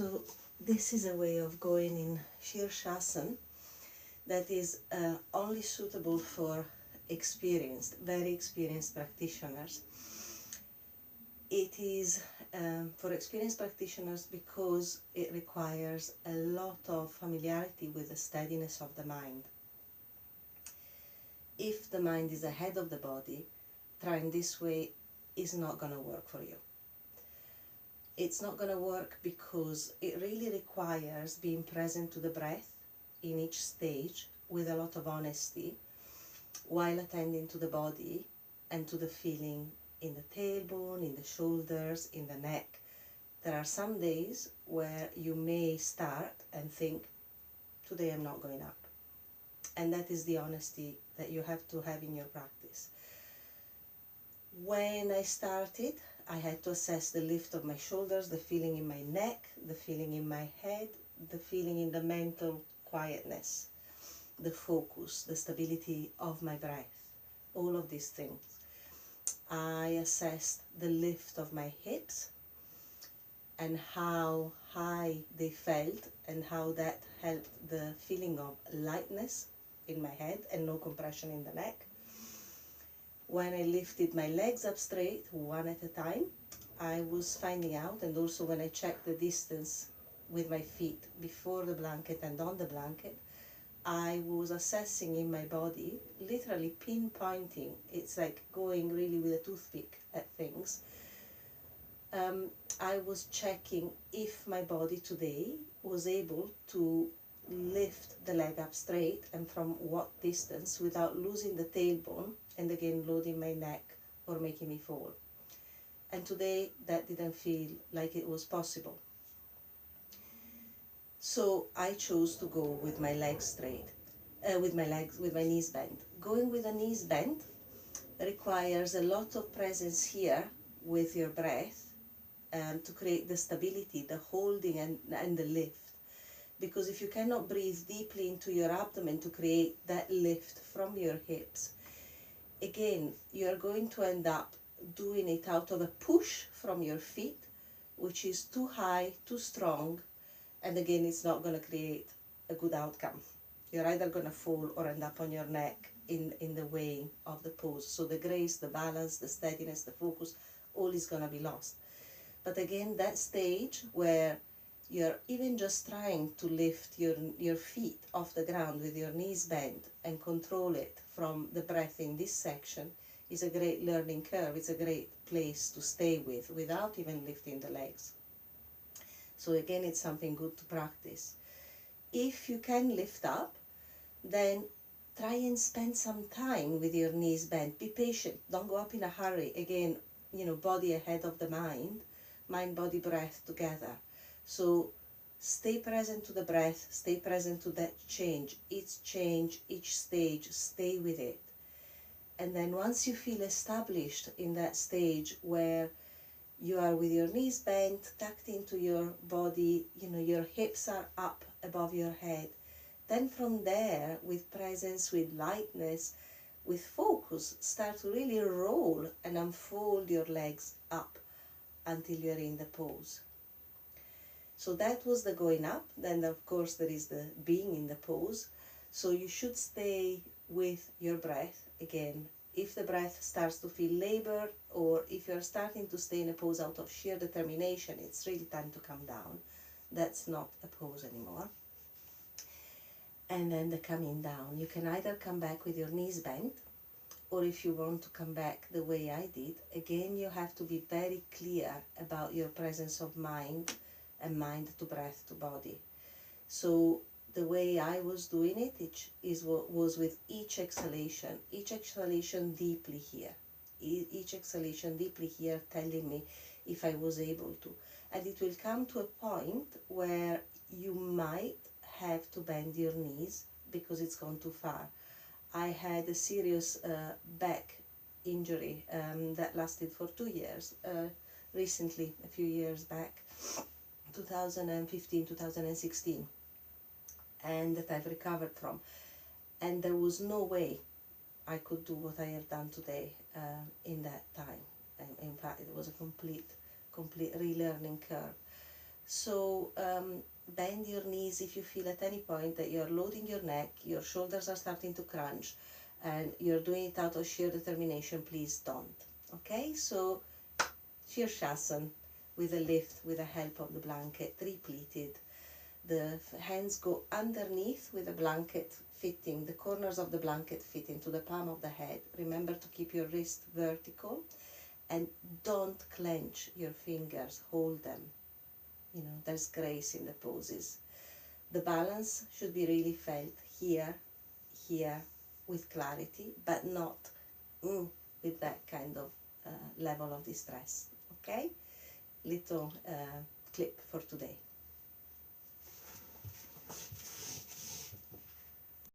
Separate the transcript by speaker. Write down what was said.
Speaker 1: So this is a way of going in Sirsasana that is only suitable for very experienced practitioners. It is for experienced practitioners because it requires a lot of familiarity with the steadiness of the mind. If the mind is ahead of the body, trying this way is not going to work for you. It's not going to work because it really requires being present to the breath in each stage with a lot of honesty, while attending to the body and to the feeling in the tailbone, in the shoulders, in the neck. There are some days where you may start and think, today I'm not going up. And that is the honesty that you have to have in your practice. When I started, I had to assess the lift of my shoulders, the feeling in my neck, the feeling in my head, the feeling in the mental quietness, the focus, the stability of my breath, all of these things. I assessed the lift of my hips and how high they felt and how that helped the feeling of lightness in my head and no compression in the neck. When I lifted my legs up straight, one at a time, I was finding out, and also when I checked the distance with my feet before the blanket and on the blanket, I was assessing in my body, literally pinpointing. It's like going really with a toothpick at things. I was checking if my body today was able to lift the leg up straight and from what distance without losing the tailbone and again loading my neck or making me fall. And today that didn't feel like it was possible. So I chose to go with my legs straight, with my knees bent. Going with the knees bent requires a lot of presence here with your breath to create the stability, the holding and the lift. Because if you cannot breathe deeply into your abdomen to create that lift from your hips, again, you are going to end up doing it out of a push from your feet, which is too high, too strong, and again, it's not going to create a good outcome. You're either going to fall or end up on your neck in the way of the pose. So the grace, the balance, the steadiness, the focus, all is going to be lost. But again, that stage where you're even just trying to lift your feet off the ground with your knees bent and control it from the breath in this section is a great learning curve. It's a great place to stay with without even lifting the legs. So again, it's something good to practice. If you can lift up, then try and spend some time with your knees bent. Be patient. Don't go up in a hurry. Again, body ahead of the mind, body, breath together. So stay present to the breath, stay present to that change, each stage, stay with it. And then once you feel established in that stage where you are with your knees bent, tucked into your body, your hips are up above your head. Then from there, with presence, with lightness, with focus, start to really roll and unfold your legs up until you're in the pose. So that was the going up. Then of course there is the being in the pose. So you should stay with your breath again. If the breath starts to feel labored, or if you're starting to stay in a pose out of sheer determination, it's really time to come down. That's not a pose anymore. And then the coming down. You can either come back with your knees bent, or if you want to come back the way I did, again you have to be very clear about your presence of mind and mind to breath to body. So the way I was doing it was with each exhalation deeply here. Each exhalation deeply here telling me if I was able to. And it will come to a point where you might have to bend your knees because it's gone too far. I had a serious back injury that lasted for 2 years, recently, a few years back, 2015, 2016, and that I've recovered from. And there was no way I could do what I have done today in that time. And in fact, it was a complete relearning curve. So bend your knees if you feel at any point that you're loading your neck, your shoulders are starting to crunch, and you're doing it out of sheer determination. Please don't. Okay, so Sirsasana with a lift with the help of the blanket, three-pleated. The hands go underneath with the blanket fitting, the corners of the blanket fit into the palm of the head. Remember to keep your wrist vertical and don't clench your fingers, hold them. You know, there's grace in the poses. The balance should be really felt here, here, with clarity, but not with that kind of level of distress. Okay? Little clip for today.